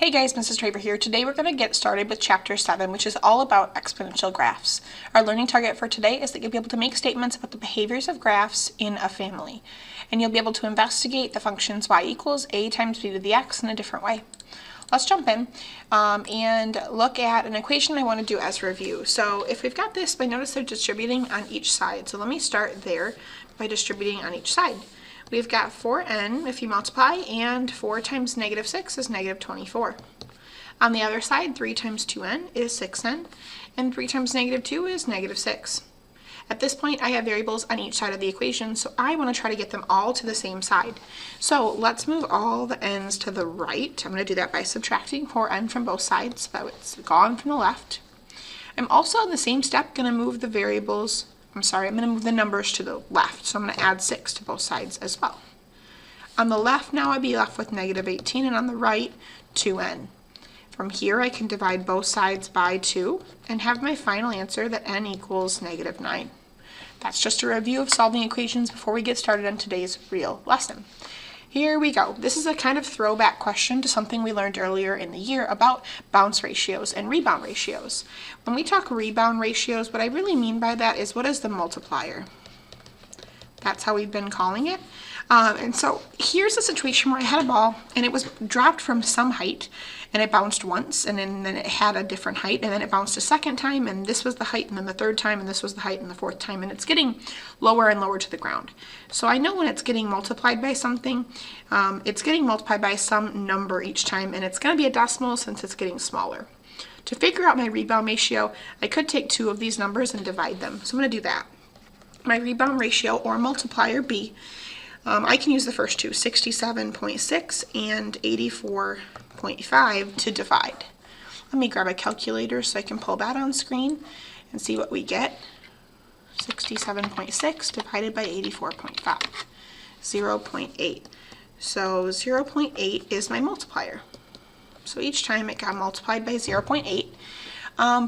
Hey guys, Mrs. Traver here. Today we're going to get started with Chapter 7, which is all about exponential graphs. Our learning target for today is that you'll be able to make statements about the behaviors of graphs in a family. And you'll be able to investigate the functions y equals a times b to the x in a different way. Let's jump in and look at an equation I want to do as review. So if we've got this, I notice they're distributing on each side. So let me start there by distributing on each side. We've got 4n if you multiply, and 4 times negative 6 is negative 24. On the other side, 3 times 2n is 6n, and 3 times negative 2 is negative 6. At this point, I have variables on each side of the equation, so I want to try to get them all to the same side. So let's move all the n's to the right. I'm going to do that by subtracting 4n from both sides, so that it's gone from the left. I'm also in the same step going to move the variables I'm going to move the numbers to the left, so I'm going to add 6 to both sides as well. On the left now I'd be left with negative 18, and on the right, 2n. From here I can divide both sides by 2 and have my final answer that n equals negative 9. That's just a review of solving equations before we get started on today's real lesson. Here we go. This is a kind of throwback question to something we learned earlier in the year about bounce ratios and rebound ratios. When we talk rebound ratios, what I really mean by that is what is the multiplier? That's how we've been calling it. And so here's a situation where I had a ball and it was dropped from some height and it bounced once, and then it had a different height, and then it bounced a second time, and this was the height, and then the third time, and this was the height, and the fourth time, and it's getting lower and lower to the ground. So I know when it's getting multiplied by something, it's getting multiplied by some number each time, and it's going to be a decimal since it's getting smaller. To figure out my rebound ratio, I could take two of these numbers and divide them. So I'm going to do that. My rebound ratio, or multiplier, b, I can use the first two, 67.6 and 84.5 to divide. Let me grab a calculator so I can pull that on screen and see what we get. 67.6 divided by 84.5, 0.8. So 0.8 is my multiplier. So each time it got multiplied by 0.8.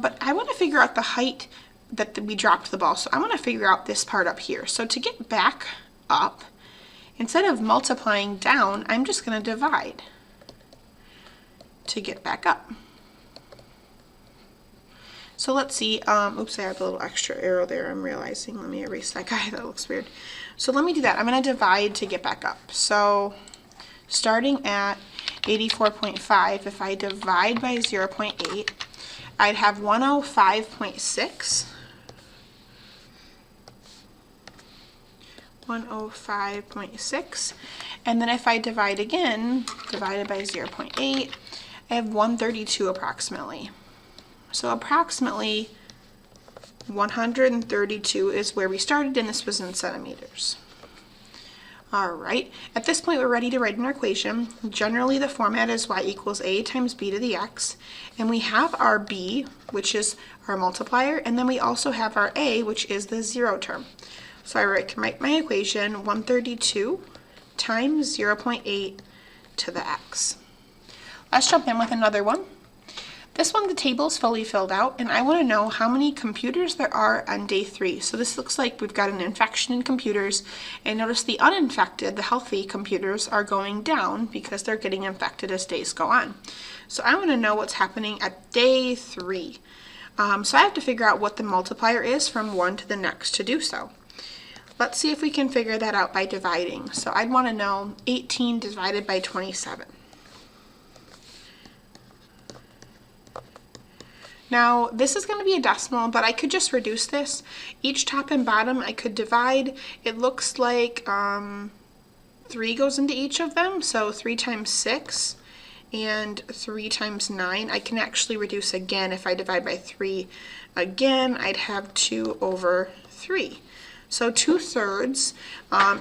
But I want to figure out the height that we dropped the ball. So I want to figure out this part up here. So to get back up, instead of multiplying down, I'm just going to divide to get back up. So let's see, oops, I have a little extra arrow there, I'm realizing. Let me erase that guy, that looks weird. So let me do that. I'm going to divide to get back up. So starting at 84.5, if I divide by 0.8, I'd have 105.6. 105.6, and then if I divide again, divided by 0.8, I have 132 approximately. So approximately 132 is where we started, and this was in centimeters. Alright, at this point we're ready to write an equation. Generally the format is y equals a times b to the x, and we have our b, which is our multiplier, and then we also have our a, which is the zero term. So I can write my equation 132 times 0.8 to the x. Let's jump in with another one. This one, the table is fully filled out, and I want to know how many computers there are on day 3. So this looks like we've got an infection in computers, and notice the uninfected, the healthy computers, are going down because they're getting infected as days go on. So I want to know what's happening at day 3. So I have to figure out what the multiplier is from one to the next to do so. Let's see if we can figure that out by dividing. So I'd want to know 18 divided by 27. Now this is going to be a decimal, but I could just reduce this. Each top and bottom I could divide. It looks like 3 goes into each of them, so 3 times 6 and 3 times 9. I can actually reduce again. If I divide by 3 again, I'd have 2 over 3. So 2/3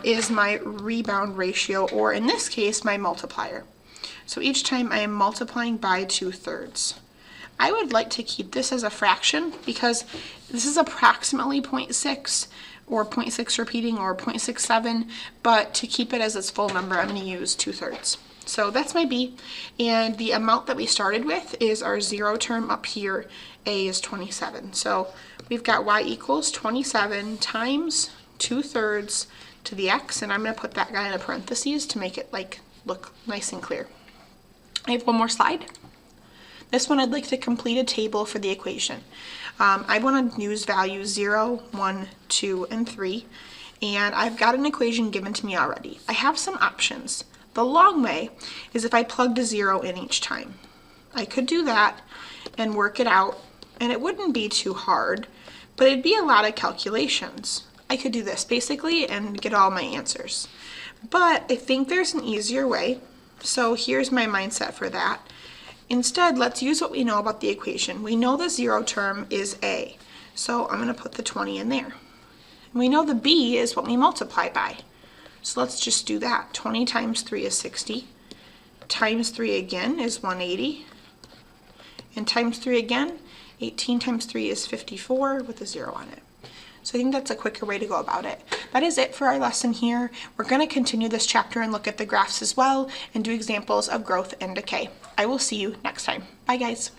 is my rebound ratio, or in this case, my multiplier. So each time I am multiplying by 2/3. I would like to keep this as a fraction because this is approximately 0.6 or 0.6 repeating or 0.67, but to keep it as its full number, I'm going to use 2/3. So that's my b, and the amount that we started with is our zero term up here. A is 27. So we've got y equals 27 times 2/3 to the x, and I'm going to put that guy in a parentheses to make it look nice and clear. I have one more slide. This one I'd like to complete a table for the equation. I want to use values 0, 1, 2, and 3, and I've got an equation given to me already. I have some options. The long way is if I plugged a 0 in each time. I could do that and work it out, and it wouldn't be too hard, but it'd be a lot of calculations. I could do this basically and get all my answers. But I think there's an easier way, so here's my mindset for that. Instead, let's use what we know about the equation. We know the 0 term is a, so I'm going to put the 20 in there. And we know the b is what we multiply by. So let's just do that. 20 times 3 is 60. Times 3 again is 180. And times 3 again, 18 times 3 is 54 with a 0 on it. So I think that's a quicker way to go about it. That is it for our lesson here. We're going to continue this chapter and look at the graphs as well and do examples of growth and decay. I will see you next time. Bye guys.